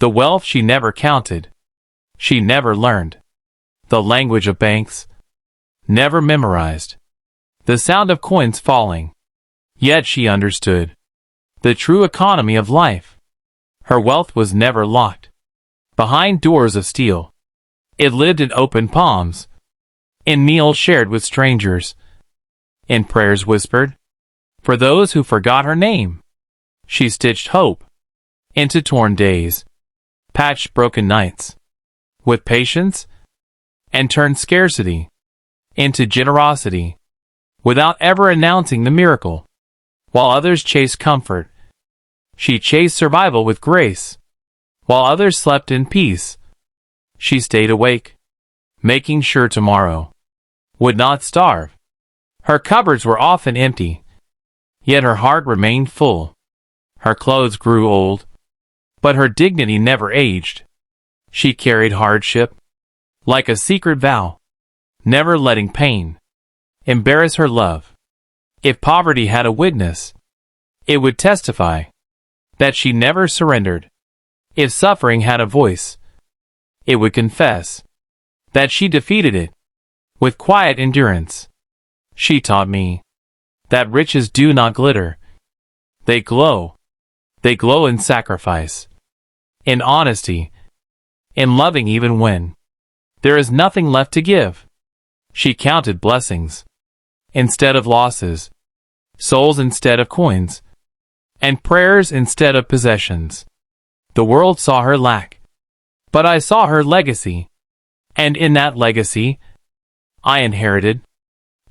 The wealth she never counted. She never learned. The language of banks. Never memorized. The sound of coins falling. Yet she understood the true economy of life. Her wealth was never locked behind doors of steel. It lived in open palms, in meals shared with strangers, in prayers whispered for those who forgot her name. She stitched hope into torn days, patched broken nights with patience, and turned scarcity into generosity without ever announcing the miracle. While others chased comfort, she chased survival with grace. While others slept in peace, she stayed awake, making sure tomorrow would not starve. Her cupboards were often empty, yet her heart remained full. Her clothes grew old, but her dignity never aged. She carried hardship like a secret vow, never letting pain embarrass her love. If poverty had a witness, it would testify that she never surrendered. If suffering had a voice, it would confess that she defeated it with quiet endurance. She taught me that riches do not glitter. They glow. They glow in sacrifice, in honesty, in loving even when there is nothing left to give. She counted blessings instead of losses, souls instead of coins, and prayers instead of possessions. The world saw her lack, but I saw her legacy, and in that legacy, I inherited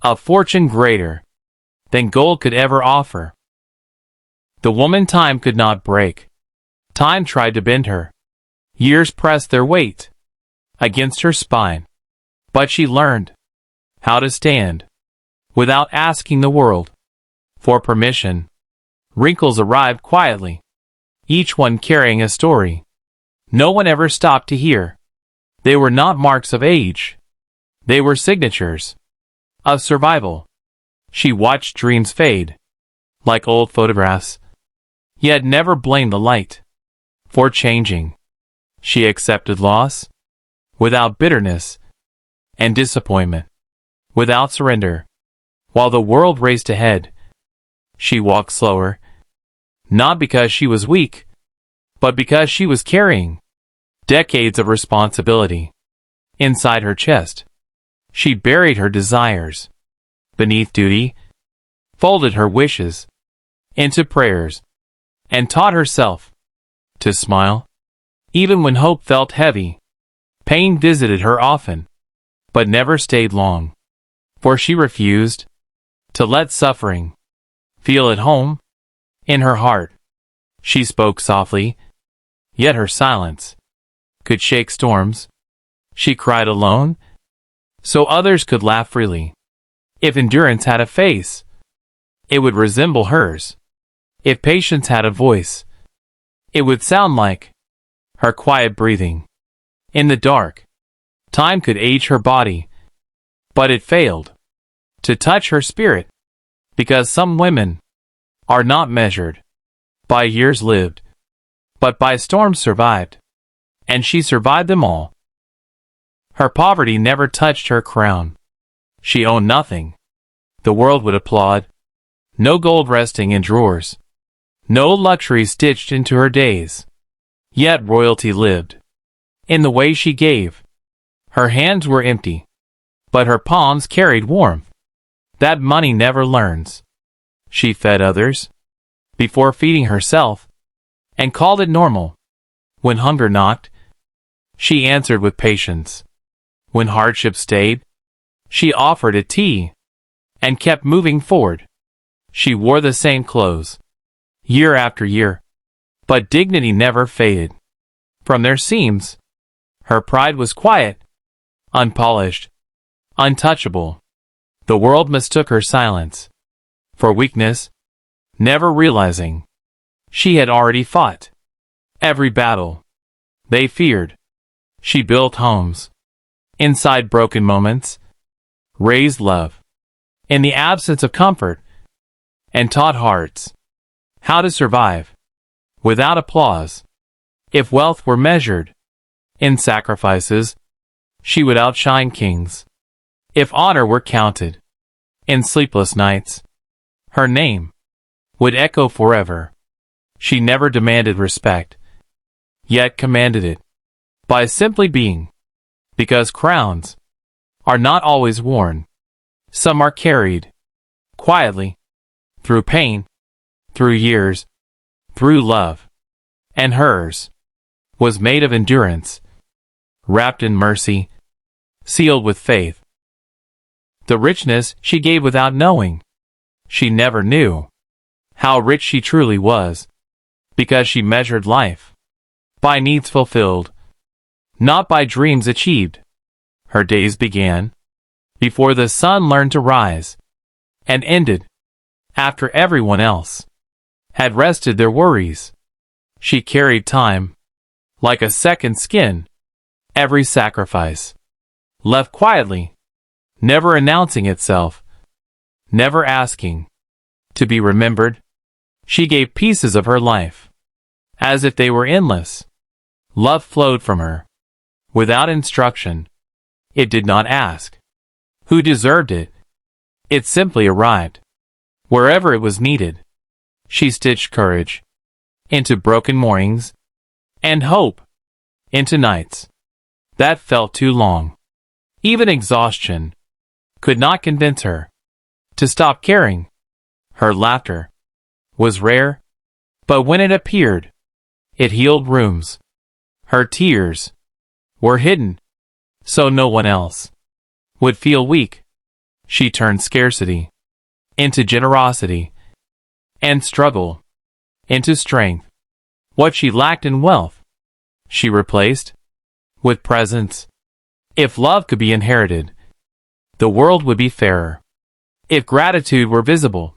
a fortune greater than gold could ever offer. The woman time could not break. Time tried to bend her. Years pressed their weight against her spine, but she learned how to stand without asking the world for permission. Wrinkles arrived quietly, each one carrying a story no one ever stopped to hear. They were not marks of age. They were signatures of survival. She watched dreams fade like old photographs, yet never blamed the light for changing. She accepted loss without bitterness and disappointment without surrender. While the world raced ahead, she walked slower, not because she was weak, but because she was carrying decades of responsibility inside her chest. She buried her desires beneath duty, folded her wishes into prayers, and taught herself to smile even when hope felt heavy. Pain visited her often, but never stayed long, for she refused to let suffering feel at home in her heart. She spoke softly, yet her silence could shake storms. She cried alone, so others could laugh freely. If endurance had a face, it would resemble hers. If patience had a voice, it would sound like her quiet breathing. In the dark, time could age her body, but it failed to touch her spirit, because some women are not measured by years lived, but by storms survived, and she survived them all. Her poverty never touched her crown. She owned nothing the world would applaud. No gold resting in drawers, no luxury stitched into her days. Yet royalty lived in the way she gave. Her hands were empty, but her palms carried warmth that money never learns. She fed others before feeding herself, and called it normal. When hunger knocked, she answered with patience. When hardship stayed, she offered it tea, and kept moving forward. She wore the same clothes, year after year, but dignity never faded from their seams. Her pride was quiet, unpolished, untouchable. The world mistook her silence for weakness, never realizing she had already fought every battle they feared. She built homes inside broken moments, raised love in the absence of comfort, and taught hearts how to survive without applause. If wealth were measured in sacrifices, she would outshine kings. If honor were counted in sleepless nights, her name would echo forever. She never demanded respect, yet commanded it by simply being, because crowns are not always worn. Some are carried quietly, through pain, through years, through love, and hers was made of endurance, wrapped in mercy, sealed with faith. The richness she gave without knowing. She never knew how rich she truly was, because she measured life by needs fulfilled, not by dreams achieved. Her days began before the sun learned to rise, and ended after everyone else had rested their worries. She carried time like a second skin. Every sacrifice left quietly, never announcing itself, never asking to be remembered. She gave pieces of her life as if they were endless. Love flowed from her without instruction. It did not ask who deserved it. It simply arrived wherever it was needed. She stitched courage into broken mornings and hope into nights that felt too long. Even exhaustion could not convince her to stop caring. Her laughter was rare, but when it appeared, it healed rooms. Her tears were hidden so no one else would feel weak. She turned scarcity into generosity, and struggle into strength. What she lacked in wealth, she replaced with presence. If love could be inherited, the world would be fairer. If gratitude were visible,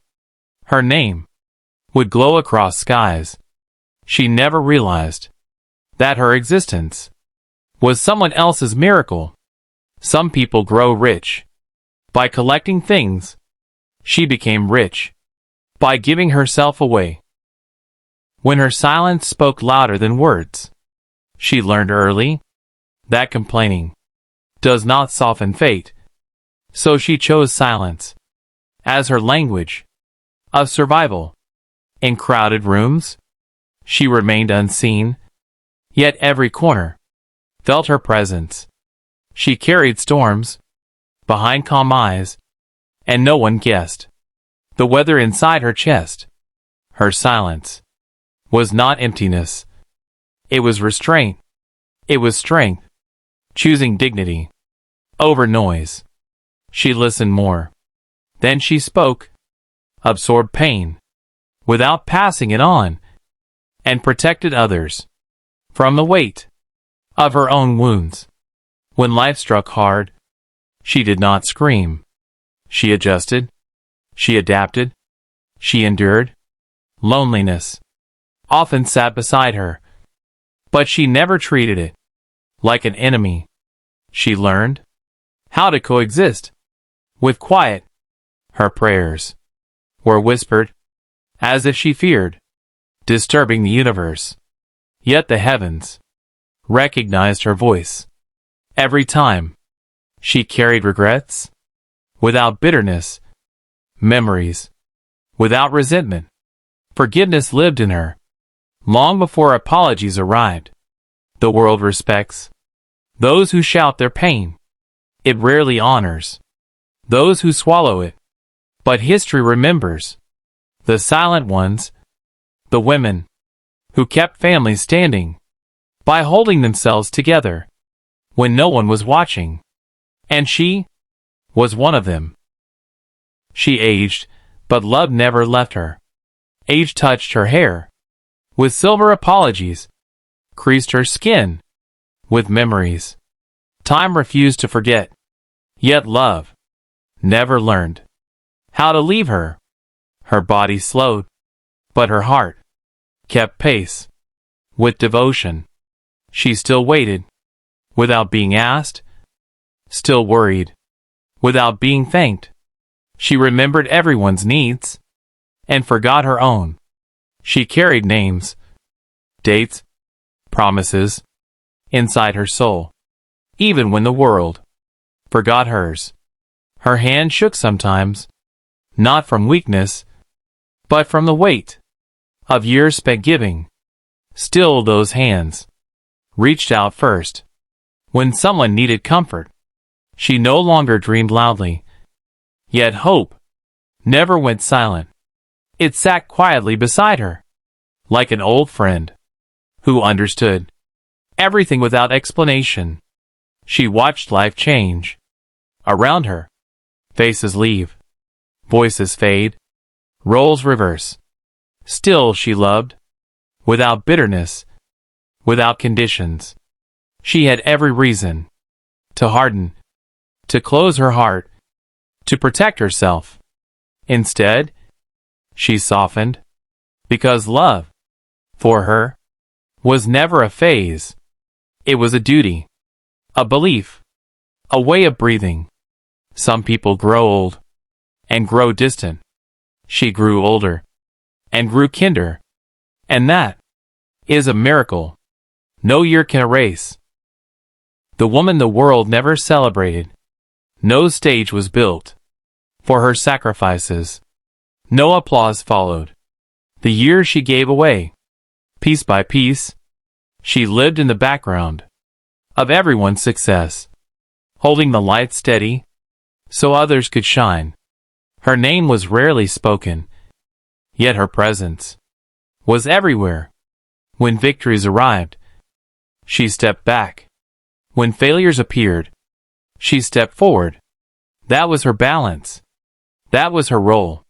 her name would glow across skies. She never realized that her existence was someone else's miracle. Some people grow rich by collecting things. She became rich by giving herself away. When her silence spoke louder than words, she learned early that complaining does not soften fate. So she chose silence as her language of survival. In crowded rooms, she remained unseen, yet every corner felt her presence. She carried storms behind calm eyes, and no one guessed the weather inside her chest. Her silence was not emptiness. It was restraint. It was strength, choosing dignity over noise. She listened more than she spoke, absorbed pain without passing it on, and protected others from the weight of her own wounds. When life struck hard, she did not scream. She adjusted. She adapted. She endured. Loneliness often sat beside her, but she never treated it like an enemy. She learned how to coexist with quiet. Her prayers were whispered, as if she feared disturbing the universe. Yet the heavens recognized her voice. Every time she carried regrets without bitterness, memories without resentment. Forgiveness lived in her long before apologies arrived. The world respects those who shout their pain. It rarely honors those who swallow it. But history remembers the silent ones, the women who kept families standing by holding themselves together when no one was watching. And she was one of them. She aged, but love never left her. Age touched her hair with silver apologies, creased her skin with memories. Time refused to forget, yet love never learned how to leave her. Her body slowed, but her heart kept pace with devotion. She still waited without being asked, still worried without being thanked. She remembered everyone's needs and forgot her own. She carried names, dates, promises, inside her soul. Even when the world forgot hers. Her hand shook sometimes, not from weakness, but from the weight of years spent giving. Still those hands reached out first. When someone needed comfort, she no longer dreamed loudly. Yet hope never went silent. It sat quietly beside her, like an old friend who understood everything without explanation. She watched life change around her. Faces leave, voices fade, roles reverse. Still she loved, without bitterness, without conditions. She had every reason to harden, to close her heart, to protect herself. Instead, she softened, because love, for her, was never a phase. It was a duty, a belief, a way of breathing. Some people grow old and grow distant. She grew older and grew kinder. And that is a miracle no year can erase. The woman the world never celebrated. No stage was built for her sacrifices. No applause followed the years she gave away. Piece by piece, she lived in the background of everyone's success, holding the light steady so others could shine. Her name was rarely spoken, yet her presence was everywhere. When victories arrived, she stepped back. When failures appeared, she stepped forward. That was her balance. That was her role.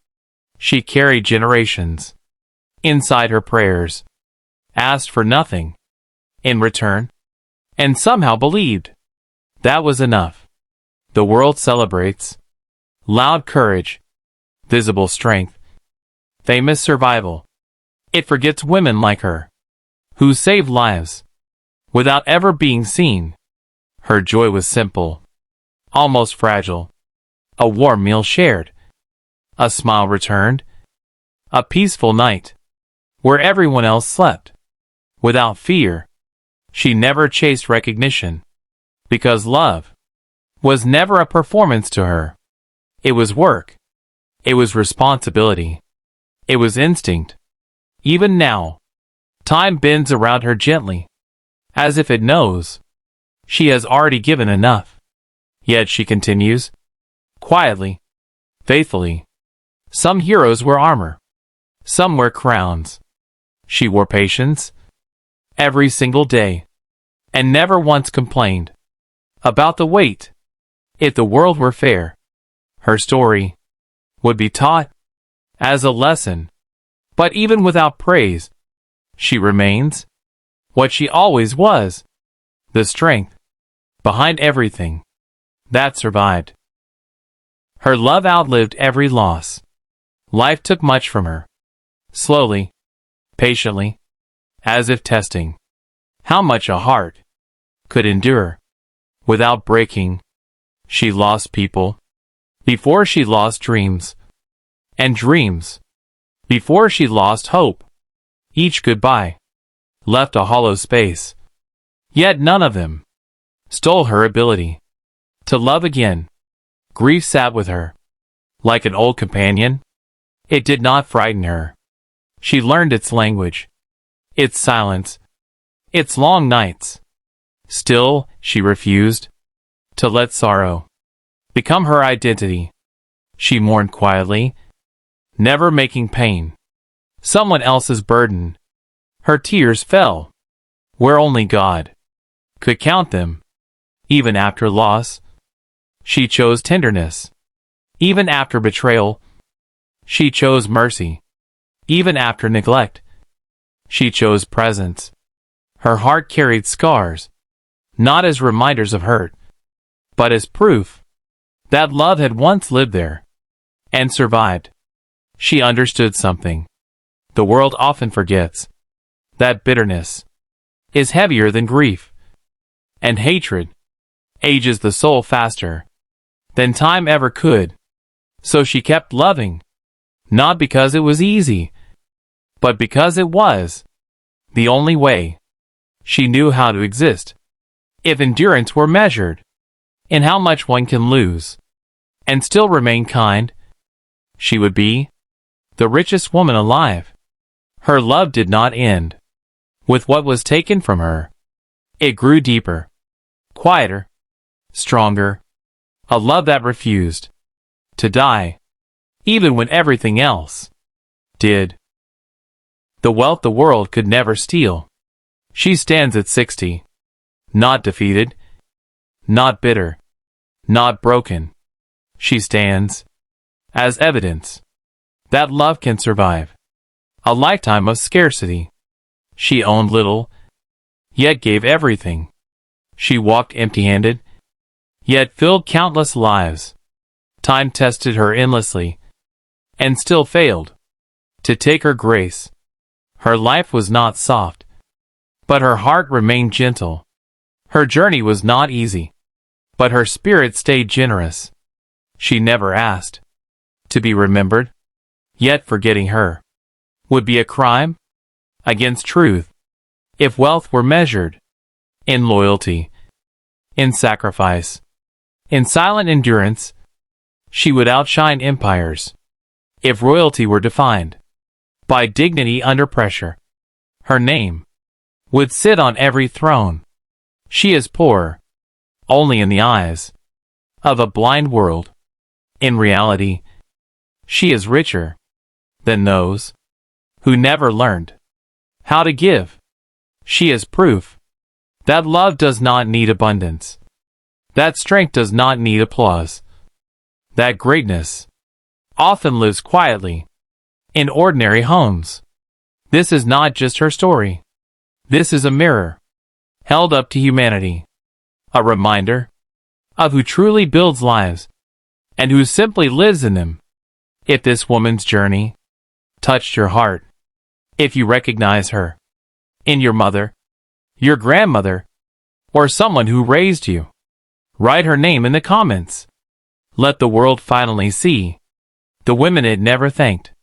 She carried generations inside her prayers, asked for nothing in return, and somehow believed that was enough. The world celebrates loud courage, visible strength, famous survival. It forgets women like her, who saved lives without ever being seen. Her joy was simple, almost fragile. A warm meal shared, a smile returned, a peaceful night where everyone else slept without fear. She never chased recognition, because love was never a performance to her. It was work. It was responsibility. It was instinct. Even now, time bends around her gently, as if it knows she has already given enough. Yet she continues, quietly, faithfully. Some heroes wear armor. Some wear crowns. She wore patience every single day, and never once complained about the weight. If the world were fair, her story would be taught as a lesson. But even without praise, she remains what she always was, the strength behind everything that survived. Her love outlived every loss. Life took much from her. Slowly, patiently, as if testing how much a heart could endure without breaking. She lost people before she lost dreams, and dreams before she lost hope. Each goodbye left a hollow space, yet none of them stole her ability to love again. Grief sat with her like an old companion. It did not frighten her. She learned its language, its silence, its long nights. Still, she refused to let sorrow become her identity. She mourned quietly, never making pain someone else's burden. Her tears fell where only God could count them. Even after loss, she chose tenderness. Even after betrayal, she chose mercy. Even after neglect, she chose presence. Her heart carried scars, not as reminders of hurt, but as proof that love had once lived there and survived. She understood something the world often forgets, that bitterness is heavier than grief, and hatred ages the soul faster than time ever could. So she kept loving, not because it was easy, but because it was the only way. She knew how to exist. If endurance were measured in how much one can lose and still remain kind, she would be the richest woman alive. Her love did not end with what was taken from her. It grew deeper, quieter, stronger, a love that refused to die, even when everything else did. The wealth the world could never steal. She stands at 60, not defeated, not bitter, not broken. She stands as evidence that love can survive a lifetime of scarcity. She owned little, yet gave everything. She walked empty-handed, yet filled countless lives. Time tested her endlessly, and still failed to take her grace. Her life was not soft, but her heart remained gentle. Her journey was not easy, but her spirit stayed generous. She never asked to be remembered, yet forgetting her would be a crime against truth. If wealth were measured in loyalty, in sacrifice, in silent endurance, she would outshine empires. If royalty were defined by dignity under pressure, her name would sit on every throne. She is poor only in the eyes of a blind world. In reality, she is richer than those who never learned how to give. She is proof that love does not need abundance, that strength does not need applause, that greatness often lives quietly in ordinary homes. This is not just her story. This is a mirror held up to humanity, a reminder of who truly builds lives and who simply lives in them. If this woman's journey touched your heart, if you recognize her in your mother, your grandmother, or someone who raised you, write her name in the comments. Let the world finally see the women it never thanked.